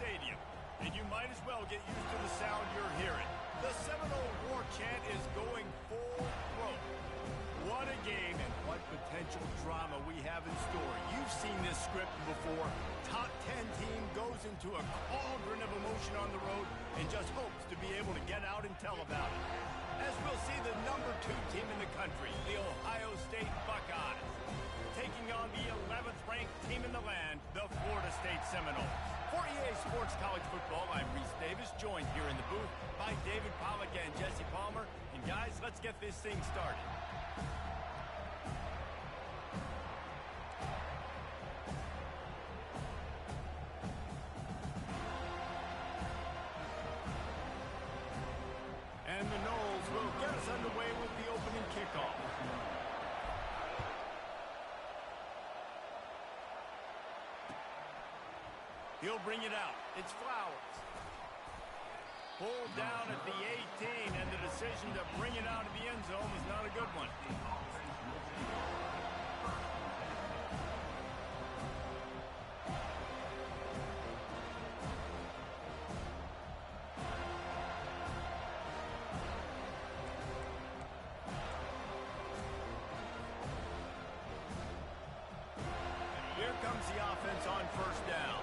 stadium, and you might as well get used to the sound you're hearing. The Seminole War chant is going full throat. What a game and what potential drama we have in store. You've seen this script before. Top 10 team goes into a cauldron of emotion on the road and just hopes to be able to get out and tell about it. As we'll see the number 2 team in the country, the Ohio State Buckeyes, taking on the 11th ranked team in the land, the Florida State Seminoles. For EA Sports College Football, I'm Reese Davis, joined here in the booth by David Pollack and Jesse Palmer. And guys, let's get this thing started. And the Noles will get us underway with the opening kickoff. He'll bring it out. It's Flowers. Pulled down at the 18, and the decision to bring it out of the end zone was not a good one. Here comes the offense on first down.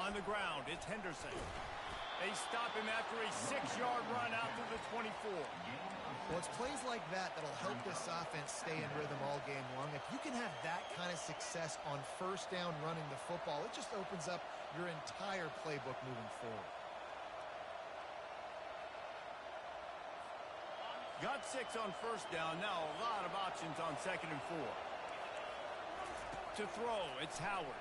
On the ground, it's Henderson. They stop him after a 6-yard run out to the 24. Well, it's plays like that that'll help this offense stay in rhythm all game long. If you can have that kind of success on first down running the football, it just opens up your entire playbook moving forward. Got 6 on first down. Now a lot of options on 2nd and 4. To throw, it's Howard.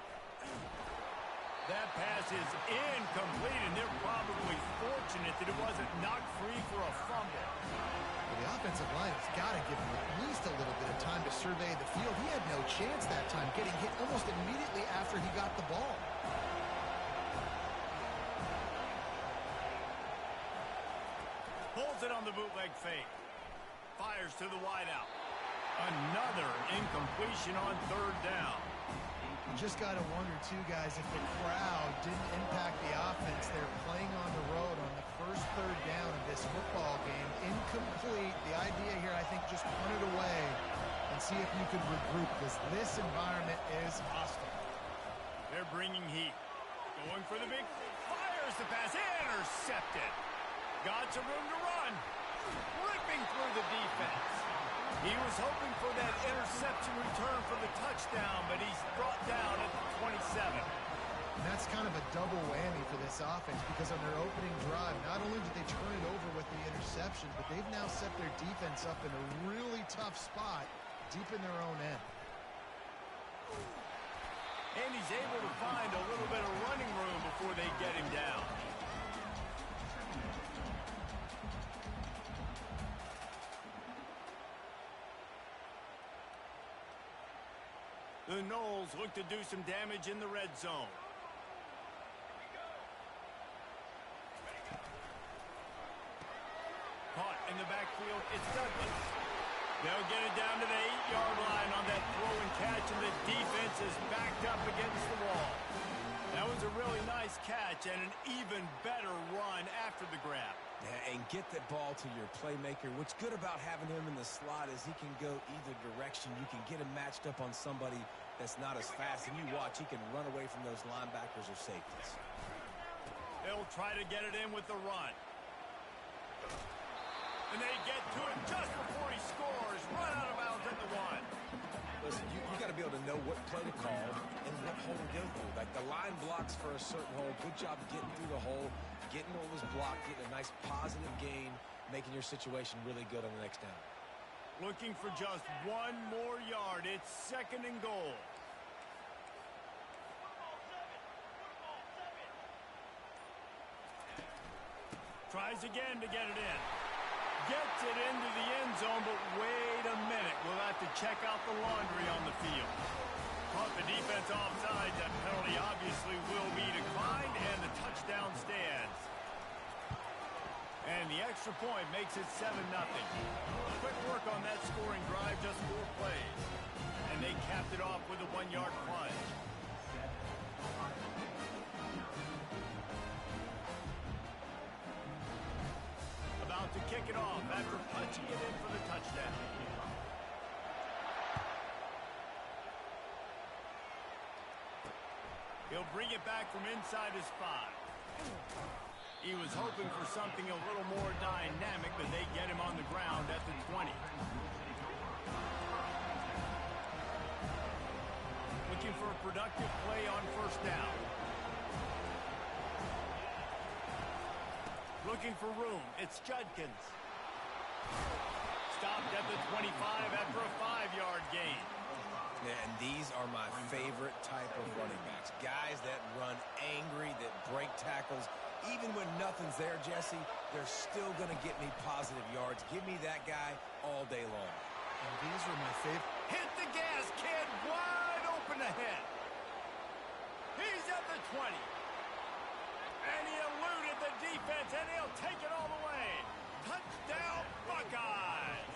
That pass is incomplete, and they're probably fortunate that it wasn't knocked free for a fumble. Well, the offensive line has got to give him at least a little bit of time to survey the field. He had no chance that time, getting hit almost immediately after he got the ball. Pulls it on the bootleg fake. Fires to the wideout. Another incompletion on 3rd down. You just got to wonder, too, guys, if the crowd didn't impact the offense. They're playing on the road on the first 3rd down of this football game. Incomplete. The idea here, I think, just punt it away and see if you can regroup, because this environment is hostile. They're bringing heat. Going for the big. Fires the pass. Intercepted. Got some room to run. Ripping through the defense. He was hoping for that interception return for the touchdown, but he's brought down at the 27. And that's kind of a double whammy for this offense, because on their opening drive, not only did they turn it over with the interception, but they've now set their defense up in a really tough spot deep in their own end. And he's able to find a little bit of running room before they get him down. The Noles look to do some damage in the red zone. Caught in the backfield, it's Douglas. They'll get it down to the 8-yard line on that throw and catch, and the defense is backed up against the wall. That was a really nice catch and an even better run after the grab. Yeah, and get that ball to your playmaker. What's good about having him in the slot is he can go either direction. You can get him matched up on somebody that's not as fast, and you watch, he can run away from those linebackers or safeties. They'll try to get it in with the run. And they get to it just before he scores. Run out of bounds at the 1. Listen, you got to be able to know what play to call and what hole to go through. Like the line blocks for a certain hole. Good job getting through the hole, getting what was blocked, getting a nice positive gain, making your situation really good on the next down. Looking for just 1 more yard. It's 2nd and goal. Tries again to get it in. Gets it into the end zone, but wait a minute. We'll have to check out the laundry on the field. Caught the defense offside. That penalty obviously will be declined, and the touchdown stands. And the extra point makes it 7-0. Quick work on that scoring drive, just 4 plays. And they capped it off with a 1-yard kick it off after punching it in for the touchdown. He'll bring it back from inside his 5. He was hoping for something a little more dynamic, but they get him on the ground at the 20. Looking for a productive play on first down. Looking for room. It's Judkins. Stopped at the 25 after a 5-yard gain. Yeah, and these are my favorite type of running backs. Guys that run angry, that break tackles. Even when nothing's there, Jesse, they're still going to get me positive yards. Give me that guy all day long. And these are my favorite. Hit the gas, kid. Wide open ahead. He's at the 20. And he eluded the defense, and he'll take it all the way. Touchdown, Buckeyes.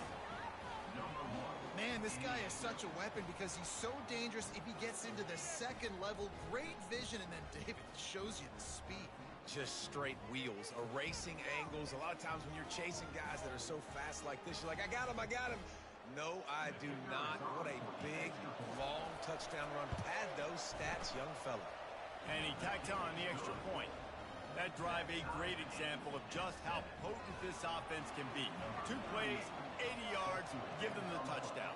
Man, this guy is such a weapon because he's so dangerous if he gets into the second level. Great vision, and then David shows you the speed. Just straight wheels, erasing angles. A lot of times when you're chasing guys that are so fast like this, you're like, I got him, I got him. No, I do not. What a big, long touchdown run. Pad those stats, young fella. And he tacked on the extra point. That drive, a great example of just how potent this offense can be. 2 plays, 80 yards, give them the touchdown.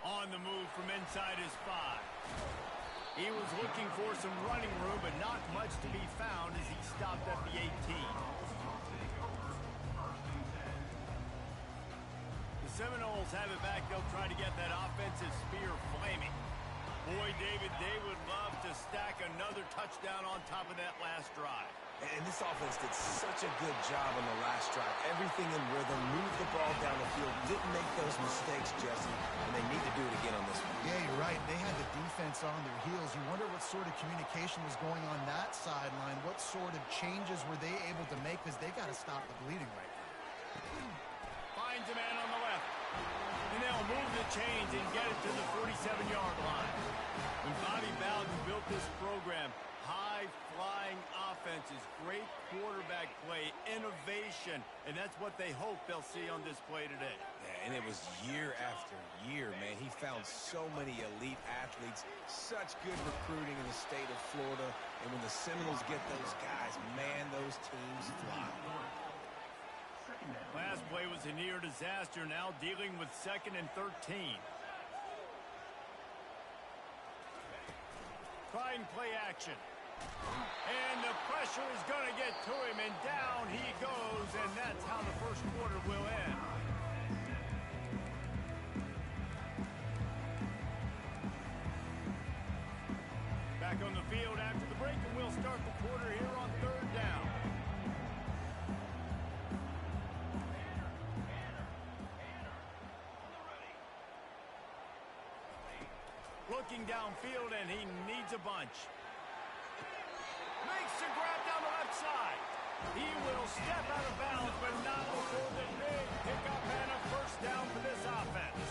On the move from inside his 5. He was looking for some running room, but not much to be found as he stopped at the 18. The Seminoles have it back. They'll try to get that offensive spear flaming. Boy, David, they would love to stack another touchdown on top of that last drive. And this offense did such a good job on the last drive. Everything in rhythm, moved the ball down the field, didn't make those mistakes, Jesse, and they need to do it again on this one. Yeah, you're right. They had the defense on their heels. You wonder what sort of communication was going on that sideline. What sort of changes were they able to make because they got to stop the bleeding right now. Finds a man on the left. And they'll move the chains and get it to the 47-yard line. When Bobby Bowden built this program, high-flying offenses, great quarterback play, innovation, and that's what they hope they'll see on display today. Yeah, and it was year after year, man. He found so many elite athletes, such good recruiting in the state of Florida, and when the Seminoles get those guys, man, those teams fly. Last play was a near disaster, now dealing with 2nd and 13. Trying play action. And the pressure is going to get to him, and down he goes, and that's how the first quarter will end. Back on the field after the break, and we'll start the quarter here on 3rd down. Looking downfield, and he needs a bunch. Makes a grab down the left side. He will step out of bounds, but not before the big pickup and a first down for this offense.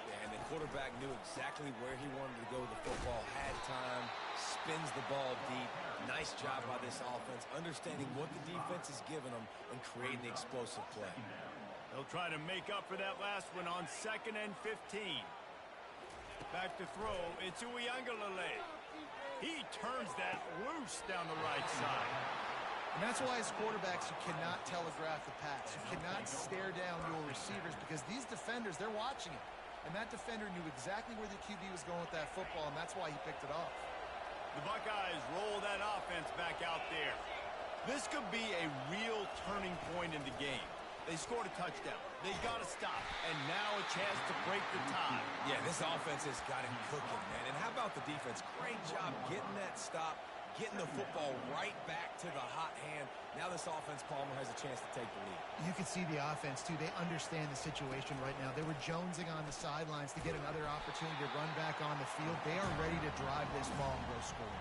Yeah, and the quarterback knew exactly where he wanted to go with the football, had time, spins the ball deep. Nice job by this offense, understanding what the defense is giving them and creating the explosive play. They'll try to make up for that last one on 2nd and 15. Back to throw, it's Uiagalelei. He turns that loose down the right side. And that's why as quarterbacks, you cannot telegraph the pass. You cannot stare down your receivers because these defenders, they're watching it. And that defender knew exactly where the QB was going with that football, and that's why he picked it off. The Buckeyes roll that offense back out there. This could be a real turning point in the game. They scored a touchdown. They got to stop. And now a chance to break the tie. Yeah, this offense has got him cooking, man. And how about the defense? Great job getting that stop, getting the football right back to the hot hand. Now this offense, Palmer, has a chance to take the lead. You can see the offense, too. They understand the situation right now. They were jonesing on the sidelines to get another opportunity to run back on the field. They are ready to drive this ball and go score.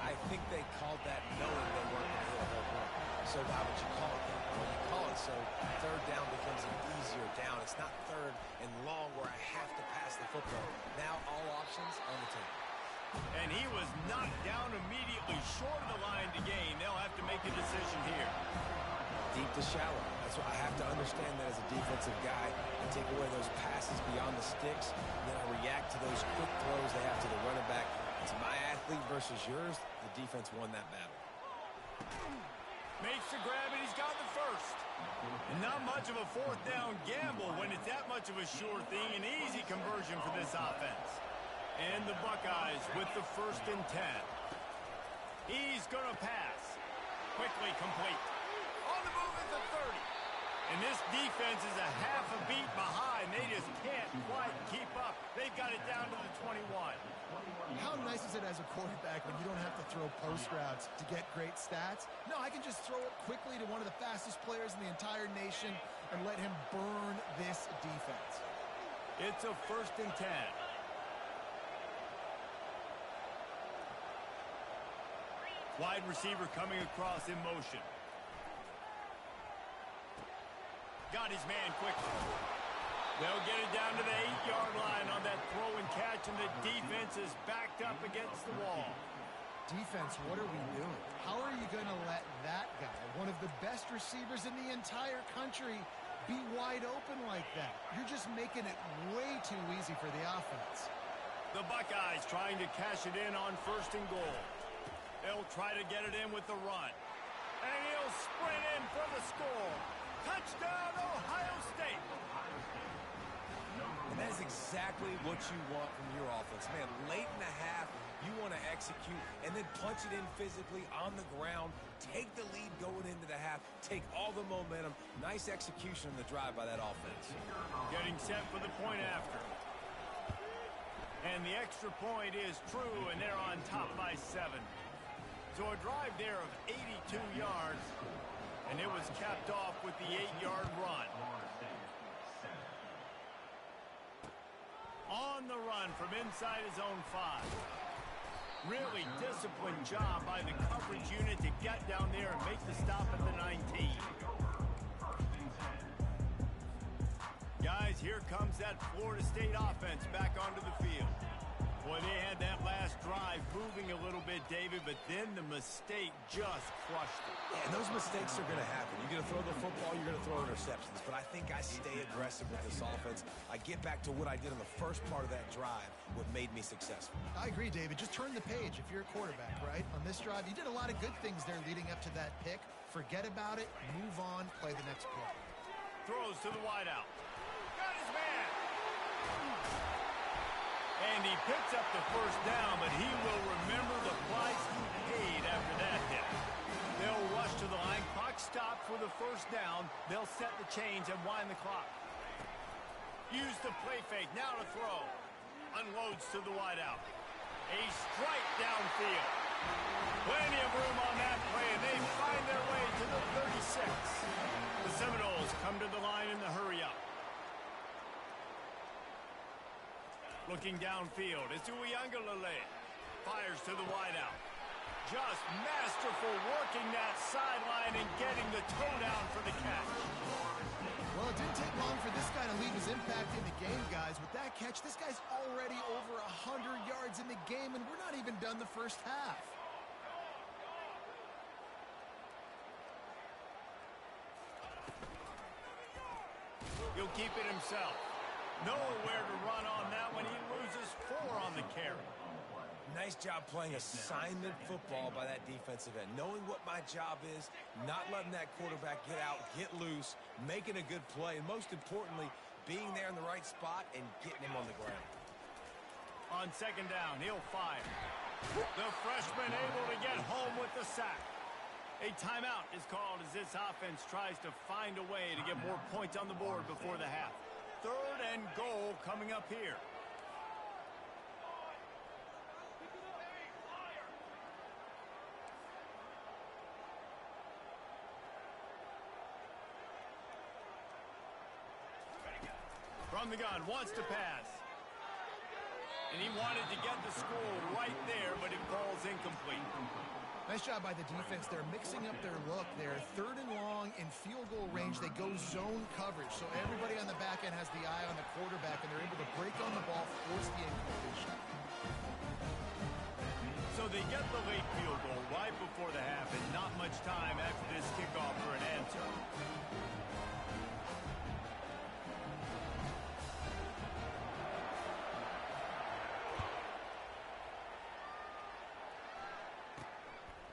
I think they called that knowing they weren't going to hit a home run. So why would you call it that? Well, you call it so 3rd down becomes an easier down. It's not 3rd and long where I have to pass the football. Now all options on the table. And he was knocked down immediately short of the line to gain. They'll have to make a decision here. Deep to shallow. That's why I have to understand that as a defensive guy. I take away those passes beyond the sticks, and then I react to those quick throws they have to the running back. It's my athlete versus yours. The defense won that battle. Makes the grab, and he's got the first. And not much of a fourth down gamble when it's that much of a sure thing. An easy conversion for this offense. And the Buckeyes with the 1st and 10. He's going to pass. Quickly complete. On the move at the 30. And this defense is a half a beat behind. They just can't quite keep up. They've got it down to the 21. How nice is it as a quarterback when you don't have to throw post routes to get great stats? No, I can just throw it quickly to one of the fastest players in the entire nation and let him burn this defense. It's a 1st and 10. Wide receiver coming across in motion. Got his man quickly. They'll get it down to the 8-yard line on that throw and catch, and the defense is backed up against the wall. Defense, what are we doing? How are you going to let that guy, one of the best receivers in the entire country, be wide open like that? You're just making it way too easy for the offense. The Buckeyes trying to cash it in on 1st and goal. They'll try to get it in with the run. And he'll sprint in for the score. Touchdown, Ohio State. And that is exactly what you want from your offense. Man, late in the half, you want to execute and then punch it in physically on the ground. Take the lead going into the half. Take all the momentum. Nice execution on the drive by that offense. Getting set for the point after. And the extra point is true, and they're on top by 7. So a drive there of 82 yards, and it was capped off with the 8-yard run. On the run from inside his own 5. Really disciplined job by the coverage unit to get down there and make the stop at the 19. Guys, here comes that Florida State offense back onto the field. Boy, they had that last drive moving a little bit, David, but then the mistake just crushed it. Yeah, and those mistakes are going to happen. You're going to throw the football, you're going to throw interceptions. But I think I stay aggressive with this offense. I get back to what I did in the first part of that drive, what made me successful. I agree, David. Just turn the page if you're a quarterback, right? On this drive, you did a lot of good things there leading up to that pick. Forget about it, move on, play the next play. Throws to the wideout. Got his man. And he picks up the 1st down, but he will remember the price he paid after that hit. They'll rush to the line. Clock stopped for the 1st down. They'll set the chains and wind the clock. Use the play fake. Now to throw. Unloads to the wideout. A strike downfield. Plenty of room on that play, and they find their way to the 36. The Seminoles come to the line in the hurry-up. Looking downfield, it's Uiagalelei. Fires to the wideout. Just masterful working that sideline and getting the toe down for the catch. Well, it didn't take long for this guy to leave his impact in the game, guys. With that catch, this guy's already over 100 yards in the game, and we're not even done the first half. He'll keep it himself. Nowhere to run on that one. He loses 4 on the carry. Nice job playing assignment football by that defensive end. Knowing what my job is, not letting that quarterback get out, get loose, making a good play, and most importantly, being there in the right spot and getting him on the ground. On 2nd down, he'll fire. The freshman able to get home with the sack. A timeout is called as this offense tries to find a way to get more points on the board before the half. 3rd and goal coming up here. From the gun, wants to pass. And he wanted to get the score right there, but it falls incomplete. Nice job by the defense. They're mixing up their look. They're 3rd and long in field goal range. They go zone coverage. So everybody on the back end has the eye on the quarterback, and they're able to break on the ball, force the incompletion. they get the late field goal right before the half, and not much time after this kickoff for an answer.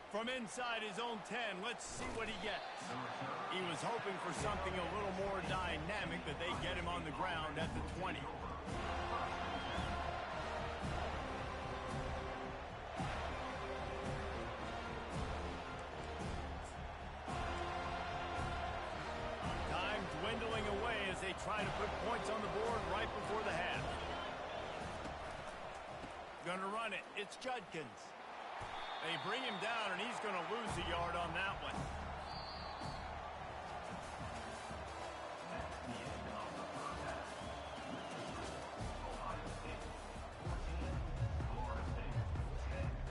From inside his own 10, let's see what he gets. He was hoping for something a little more dynamic, but they get him on the ground at the 20. Time dwindling away as they try to put points on the board right before the half. Gonna run it. It's Judkins. They bring him down, and he's going to lose a yard on that one.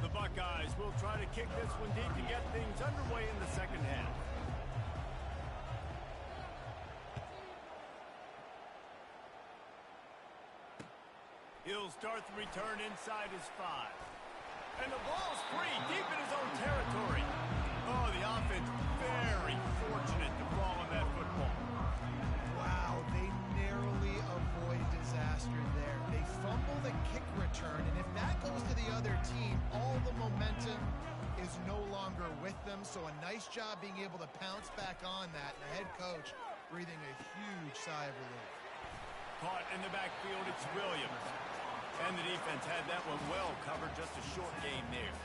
The Buckeyes will try to kick this one deep to get things underway in the second half. He'll start the return inside his 5. And the ball's free, deep in his own territory. Oh, the offense very fortunate to fall on that football. Wow, they narrowly avoid disaster there. They fumble the kick return, and if that goes to the other team, all the momentum is no longer with them. So a nice job being able to pounce back on that. And the head coach breathing a huge sigh of relief. Caught in the backfield, it's Williams. And the defense had that one well covered, just a short game there.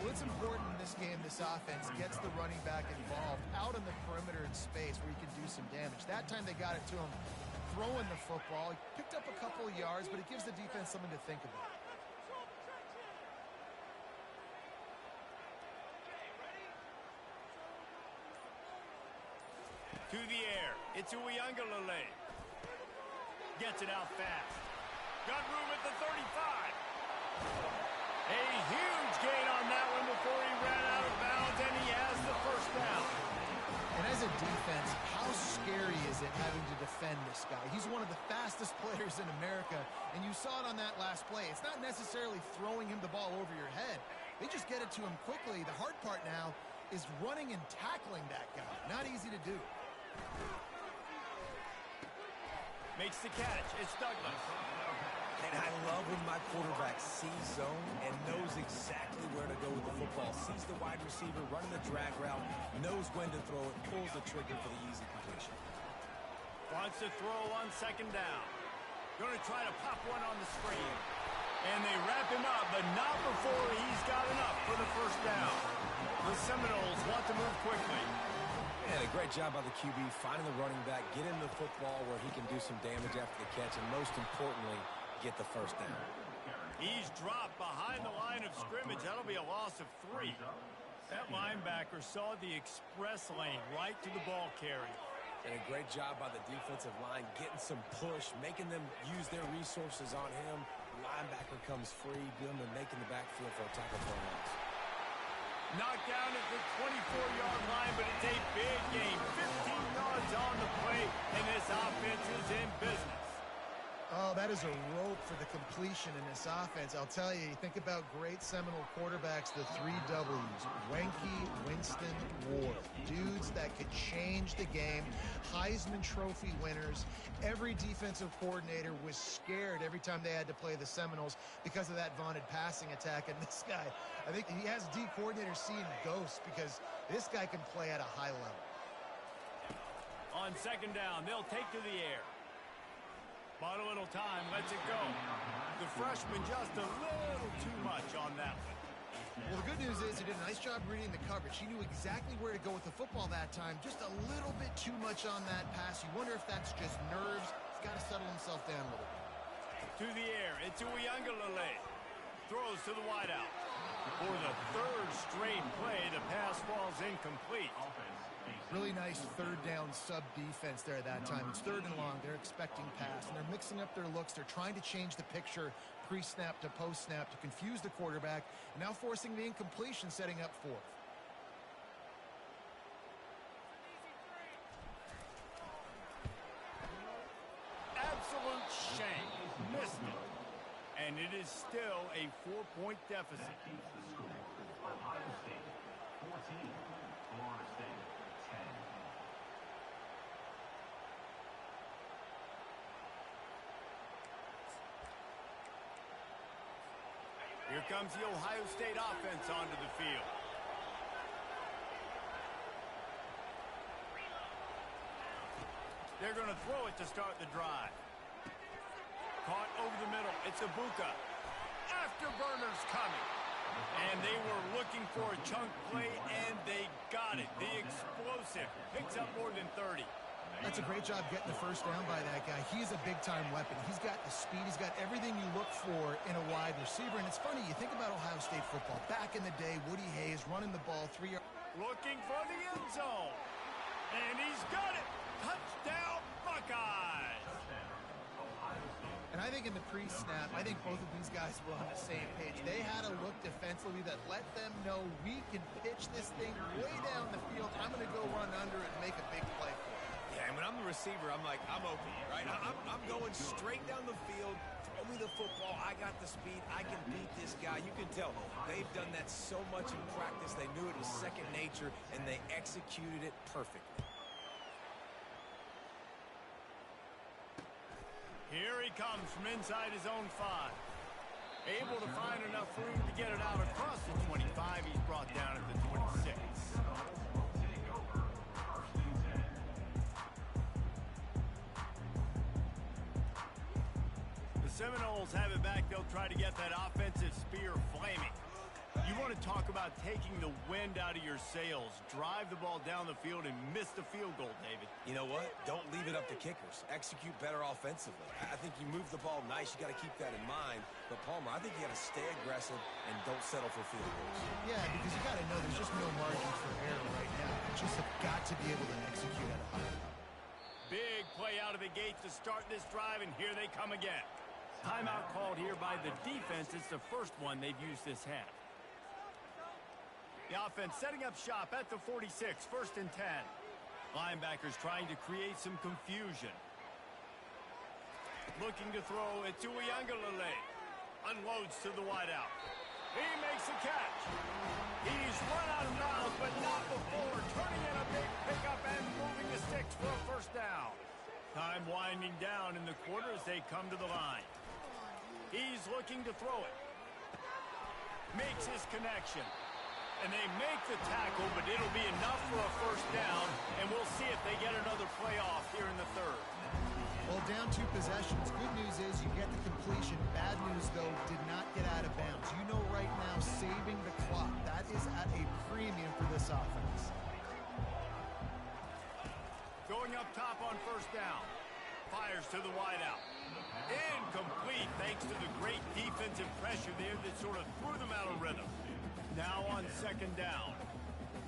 Well, it's important in this game, this offense gets the running back involved out on the perimeter in space where he can do some damage. That time they got it to him throwing the football. He picked up a couple of yards, but it gives the defense something to think about. To the air, it's Uiagalelei. Gets it out fast. Got room at the 35. A huge gain on that one before he ran out of bounds, and he has the first down. And as a defense, how scary is it having to defend this guy? He's one of the fastest players in America, and you saw it on that last play. It's not necessarily throwing him the ball over your head. They just get it to him quickly. The hard part now is running and tackling that guy. Not easy to do. Makes the catch. It's Douglas. And I love when my quarterback sees zone and knows exactly where to go with the football. Sees the wide receiver running the drag route, knows when to throw it, pulls the trigger for the easy completion. Wants to throw on second down. Going to try to pop one on the screen. And they wrap him up, but not before he's got enough for the first down. The Seminoles want to move quickly. And a great job by the QB finding the running back, getting the football where he can do some damage after the catch, and most importantly, get the first down. He's dropped behind the line of scrimmage. That'll be a loss of 3. That linebacker saw the express lane right to the ball carrier. And a great job by the defensive line getting some push, making them use their resources on him. Linebacker comes free, doing the making the backfield for a tackle for a loss. Knocked down at the 24-yard line, but it's a big gain. 15 yards on the play, and this offense is in business. Oh, that is a rope for the completion in this offense. I'll tell you, think about great Seminole quarterbacks, the 3 W's. Wenke, Winston, Ward. Dudes that could change the game. Heisman Trophy winners. Every defensive coordinator was scared every time they had to play the Seminoles because of that vaunted passing attack. And this guy, I think he has D coordinators seeing ghosts because this guy can play at a high level. On second down, they'll take to the air. Bought a little time, lets it go. The freshman just a little too much on that one. Well, the good news is he did a nice job reading the coverage. He knew exactly where to go with the football that time. Just a little bit too much on that pass. You wonder if that's just nerves. He's got to settle himself down a little bit. To the air, it's Uiagalelei. Throws to the wideout. For the 3rd straight play, the pass falls incomplete. Really nice third down sub defense there that time. It's 3rd and long. They're expecting pass, and they're mixing up their looks. They're trying to change the picture pre-snap to post-snap to confuse the quarterback, and now forcing the incompletion, setting up 4th. Absolute Shank missed it. And and it is still a 4-point deficit. Ohio State 14, Florida State 10. Here comes the Ohio State offense onto the field. They're going to throw it to start the drive. Caught over the middle. It's Ibuka. Afterburners coming. And they were looking for a chunk play, and they got it. The explosive picks up more than 30. That's a great job getting the first down by that guy. He's a big-time weapon. He's got the speed. He's got everything you look for in a wide receiver. And it's funny, you think about Ohio State football. Back in the day, Woody Hayes running the ball 3 yards. Looking for the end zone. And he's got it. Touchdown, Buckeyes. And I think in the pre-snap, I think both of these guys were on the same page. They had a look defensively that let them know we can pitch this thing way down the field. I'm going to go run under it and make a big play for it. Yeah, and when I'm the receiver, I'm like, I'm open, right? I'm going straight down the field. Throw me the football. I got the speed. I can beat this guy. You can tell they've done that so much in practice. They knew it was second nature, and they executed it perfectly. Here he comes from inside his own 5. Able to find enough room to get it out across the 25. He's brought down at the 26. The Seminoles have it back. They'll try to get that offensive spear flaming. You want to talk about taking the wind out of your sails. Drive the ball down the field and miss the field goal, David. You know what? Don't leave it up to kickers. Execute better offensively. I think you move the ball nice. You got to keep that in mind. But, Palmer, I think you got to stay aggressive and don't settle for field goals. Yeah, because you got to know there's just no margin for error right now. You just have got to be able to execute at a high level. Big play out of the gate to start this drive, and here they come again. Timeout called here by the defense. It's the first one they've used this half. The offense setting up shop at the 46, 1st and 10. Linebackers trying to create some confusion. Looking to throw it to Uiagalelei. Unloads to the wideout. He makes a catch. He's run out of bounds, but not before turning in a big pickup and moving the sticks for a first down. Time winding down in the quarter as they come to the line. He's looking to throw it. Makes his connection. And they make the tackle, but it'll be enough for a first down, and we'll see if they get another play off here in the 3rd. Well, down 2 possessions. Good news is you get the completion. Bad news, though, did not get out of bounds. You know right now, saving the clock, that is at a premium for this offense. Going up top on first down. Fires to the wideout. Incomplete thanks to the great defensive pressure there that sort of threw them out of rhythm. Now on 2nd down.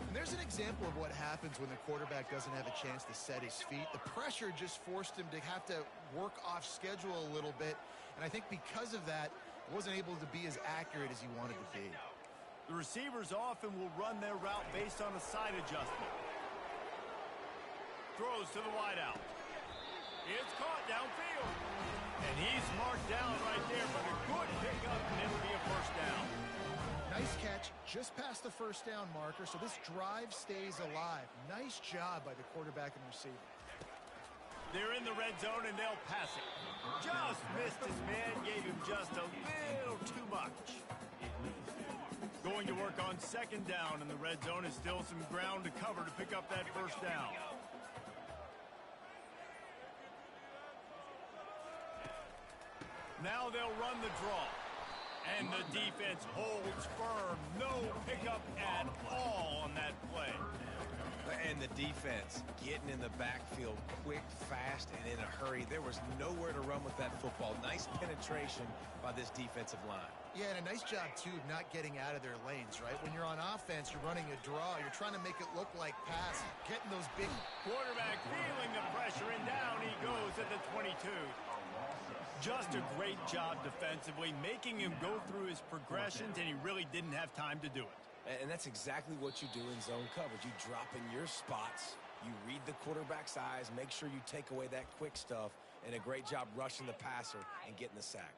And there's an example of what happens when the quarterback doesn't have a chance to set his feet. The pressure just forced him to have to work off schedule a little bit. And I think because of that, he wasn't able to be as accurate as he wanted to be. The receivers often will run their route based on a side adjustment. Throws to the wideout. It's caught downfield. And he's marked down right there, but a good pickup, and it'll be a first down. Nice catch, just past the first down marker, so this drive stays alive. Nice job by the quarterback and receiver. They're in the red zone, and they'll pass it. Just missed his man, gave him just a little too much. Going to work on 2nd down, and the red zone is still some ground to cover to pick up that first down. Now they'll run the draw. And the defense holds firm. No pickup at all on that play. And the defense getting in the backfield quick, fast, and in a hurry. There was nowhere to run with that football. Nice penetration by this defensive line. Yeah, and a nice job, too, of not getting out of their lanes, right? When you're on offense, you're running a draw. You're trying to make it look like pass. Getting those big... Quarterback feeling the pressure, and down he goes at the 22. Just a great job defensively, making him go through his progressions, and he really didn't have time to do it. And that's exactly what you do in zone coverage. You drop in your spots, you read the quarterback's eyes, make sure you take away that quick stuff, and a great job rushing the passer and getting the sack.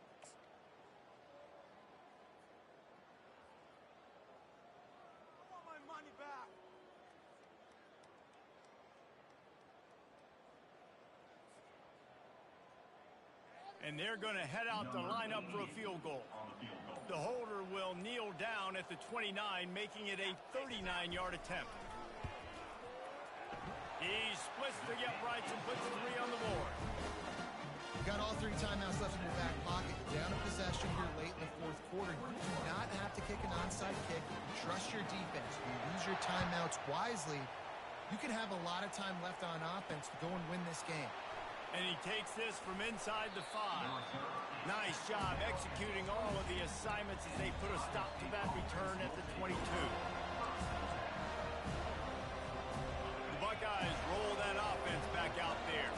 And they're going to head out to line up for a field goal. The holder will kneel down at the 29, making it a 39-yard attempt. He splits the uprights and puts 3 on the board. You got all 3 timeouts left in your back pocket. Down a possession here late in the 4th quarter. You do not have to kick an onside kick. Trust your defense. You use your timeouts wisely. You can have a lot of time left on offense to go and win this game. And he takes this from inside the 5. Nice job executing all of the assignments as they put a stop to that return at the 22. The Buckeyes roll that offense back out there.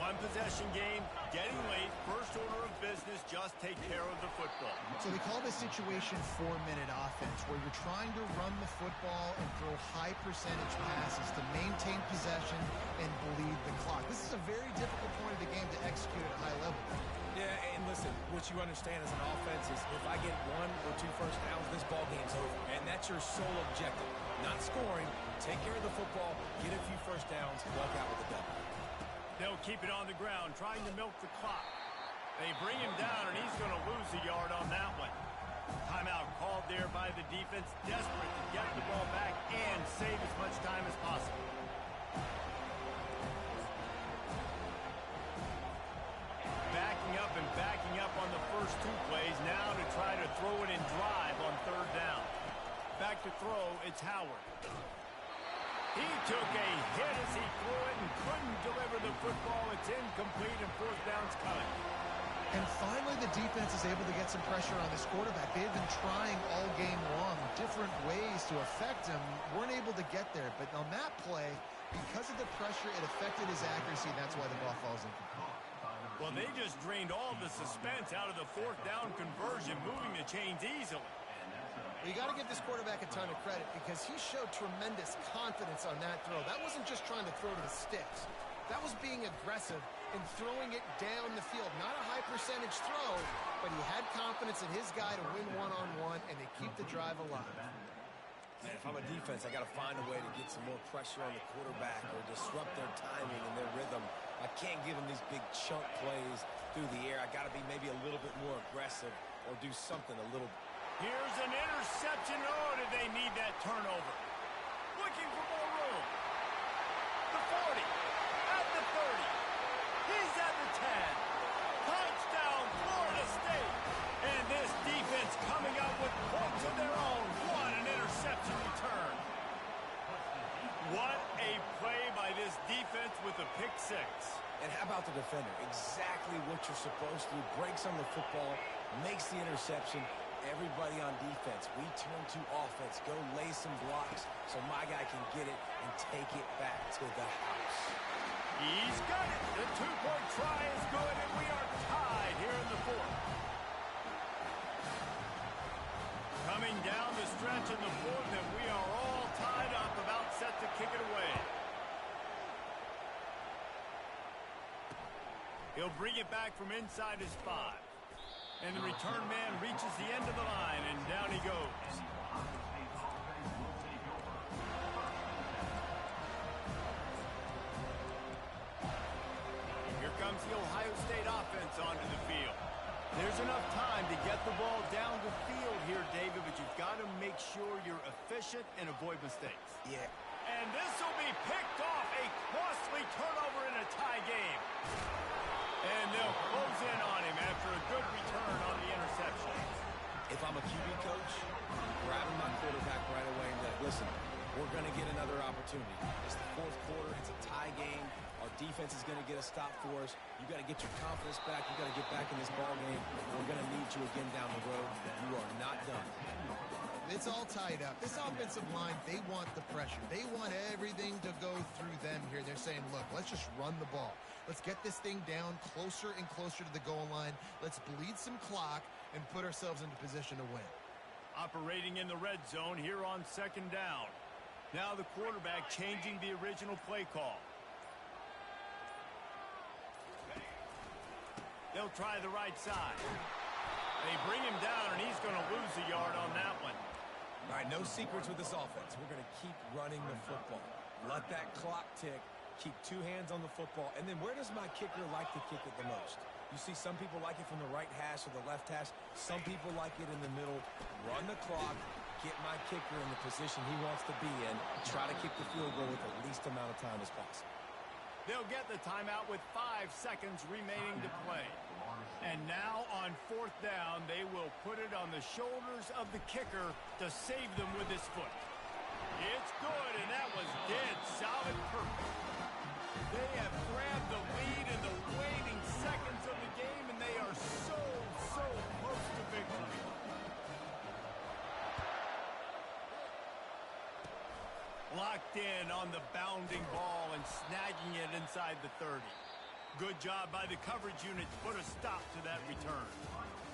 1 possession game, getting late, first order of business, just take care of the football. So they call this situation 4-minute offense, where you're trying to run the football and throw high percentage passes to maintain possession and bleed the clock. This is a very difficult point of the game to execute at a high level. Yeah, and listen, what you understand as an offense is if I get 1 or 2 first downs, this ball game's over. And that's your sole objective. Not scoring, take care of the football, get a few first downs, walk out with a W. They'll keep it on the ground, trying to milk the clock. They bring him down, and he's going to lose a yard on that one. Timeout called there by the defense, desperate to get the ball back and save as much time as possible. Backing up on the first 2 plays, now to try to throw it and drive on 3rd down. Back to throw, it's Howard. He took a hit as he threw it and couldn't deliver the football. It's incomplete and 4th down's coming. And finally the defense is able to get some pressure on this quarterback. They've been trying all game long different ways to affect him. Weren't able to get there. But on that play, because of the pressure, it affected his accuracy. That's why the ball falls incomplete. Well, they just drained all the suspense out of the 4th down conversion, moving the chains easily. Well, you got to give this quarterback a ton of credit because he showed tremendous confidence on that throw. That wasn't just trying to throw to the sticks. That was being aggressive and throwing it down the field. Not a high percentage throw, but he had confidence in his guy to win one-on-one and to keep the drive alive. Man, if I'm a defense, I got to find a way to get some more pressure on the quarterback or disrupt their timing and their rhythm. I can't give them these big chunk plays through the air. I got to be maybe a little bit more aggressive or do something a little. Here's an interception. Oh, did they need that turnover? Looking for more room. The 40, at the 30. He's at the 10. Touchdown, Florida State. And this defense coming up with points of their own. What an interception return. What a play by this defense with a pick 6. And how about the defender? Exactly what you're supposed to do. Breaks on the football, makes the interception. Everybody on defense, we turn to offense. Go lay some blocks so my guy can get it and take it back to the house. He's got it. The 2-point try is good, and we are tied here in the 4th. Coming down the stretch in the 4th, and we are all tied up, about set to kick it away. He'll bring it back from inside his 5. And the return man reaches the end of the line, and down he goes. Here comes the Ohio State offense onto the field. There's enough time to get the ball down the field here, David, but you've got to make sure you're efficient and avoid mistakes. Yeah. And this will be picked off, a costly turnover in a tie game. And they'll close in on him after a good return on the interception. If I'm a QB coach, I'm grabbing my quarterback right away and be like, listen, we're going to get another opportunity. It's the 4th quarter. It's a tie game. Our defense is going to get a stop for us. You got to get your confidence back. You got to get back in this ball game. We're going to need you again down the road. You are not done. It's all tied up. This offensive line, they want the pressure. They want everything to go through them here. They're saying, look, let's just run the ball. Let's get this thing down closer and closer to the goal line. Let's bleed some clock and put ourselves into position to win. Operating in the red zone here on 2nd down. Now the quarterback changing the original play call. They'll try the right side. They bring him down, and he's going to lose a yard on that one. All right, no secrets with this offense. We're going to keep running the football. Let that clock tick. keep two hands on the football. And then where does my kicker like to kick it the most? You see some people like it from the right hash or the left hash. Some people like it in the middle. Run the clock, get my kicker in the position he wants to be in, try to kick the field goal with the least amount of time as possible. They'll get the timeout with 5 seconds remaining to play. And now on 4th down, they will put it on the shoulders of the kicker to save them with his foot. It's good, and that was dead solid perfect. They have grabbed the lead in the waning seconds of the game, and they are so close to victory. Locked in on the bounding ball and snagging it inside the 30. Good job by the coverage unit to put a stop to that return.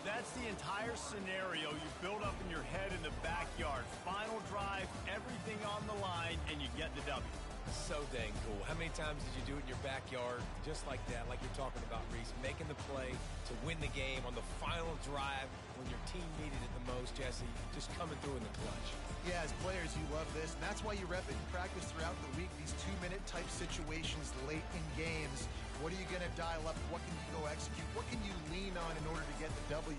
That's the entire scenario you build up in your head in the backyard. Final drive, everything on the line, and you get the W. So dang cool. How many times did you do it in your backyard? Just like that, like you're talking about, Reese. Making the play to win the game on the final drive when your team needed it the most, Jesse. Just coming through in the clutch. Yeah, as players, you love this, and that's why you rep it in practice throughout the week, these 2-minute type situations late in games. What are you going to dial up? What can you go execute? What can you lean on in order to get the W?